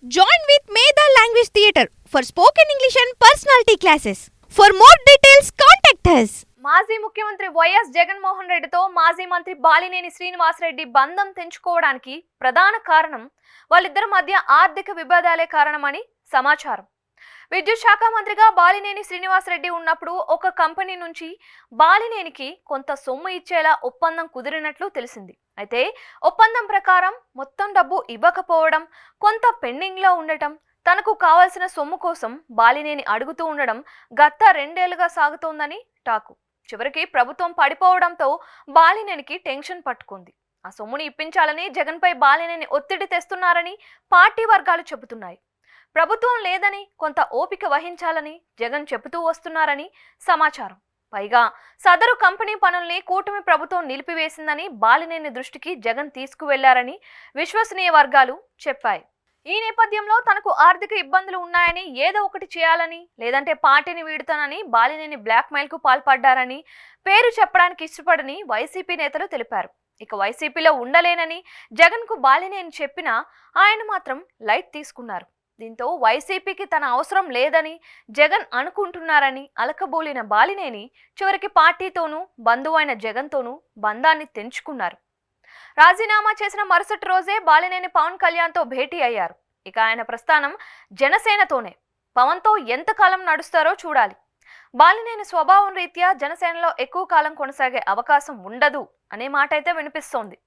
Join with Medha Language Theatre for spoken English and personality classes. For more details, contact us. మాజీ ముఖ్యమంత్రి YS Jaganmohan రెడ్డితో మాజీ మంత్రి బాలినేని శ్రీనివాసరెడ్డి బంధం తెంచుకోవడానికి ప్రధాన కారణం వాళ్ళిద్దరి మధ్య ఆర్థిక విభేదాలే కారణమని సమాచారం. విద్యుత్ శాఖ మంత్రిగా బాలినేని శ్రీనివాసరెడ్డి ఉన్నప్పుడు ఒక కంపెనీ నుంచి బాలినేనికి కొంత సొమ్ము ఇచ్చేలా ఒప్పందం కుదిరినట్లు తెలిసింది. అయితే ఒప్పందం ప్రకారం మొత్తం డబ్బు ఇవ్వకపోవడం, కొంత పెండింగ్లో ఉండటం, తనకు కావాల్సిన సొమ్ము కోసం బాలినేని అడుగుతూ ఉండడం గత 2 ఏళ్లుగా సాగుతోందని టాకు. చివరికి ప్రభుత్వం పడిపోవడంతో బాలినేనికి టెన్షన్ పట్టుకుంది. ఆ సొమ్ముని ఇప్పించాలని జగన్పై బాలినేని ఒత్తిడి తెస్తున్నారని పార్టీ వర్గాలు చెబుతున్నాయి. ప్రభుత్వం లేదని కొంత ఓపిక వహించాలని జగన్ చెబుతూ వస్తున్నారని సమాచారం. పైగా సదరు కంపెనీ పనుల్ని కూటమి ప్రభుత్వం నిలిపివేసిందని బాలినేని దృష్టికి జగన్ తీసుకువెళ్లారని విశ్వసనీయ వర్గాలు చెప్పాయి. ఈ నేపథ్యంలో తనకు ఆర్థిక ఇబ్బందులు ఉన్నాయని, ఏదో ఒకటి చేయాలని, లేదంటే పార్టీని వీడుతానని బాలినేని బ్లాక్మెయిల్కు పాల్పడ్డారని పేరు చెప్పడానికి ఇష్టపడని వైసీపీ నేతలు తెలిపారు. ఇక వైసీపీలో ఉండలేనని జగన్కు బాలినేని చెప్పినా ఆయన మాత్రం లైట్ తీసుకున్నారు. దీంతో వైసీపీకి తన అవసరం లేదని జగన్ అనుకుంటున్నారని అలకబోలిన బాలినేని చివరికి పార్టీతోనూ బంధువైన జగన్తోనూ బంధాన్ని తెంచుకున్నారు. రాజీనామా చేసిన మరుసటి రోజే బాలినేని పవన్ కళ్యాణ్తో భేటీ అయ్యారు. ఇక ఆయన ప్రస్థానం జనసేనతోనే. పవన్తో ఎంతకాలం నడుస్తారో చూడాలి. బాలినేని స్వభావం రీత్యా జనసేనలో ఎక్కువ కాలం కొనసాగే అవకాశం ఉండదు అనే మాట అయితే వినిపిస్తోంది.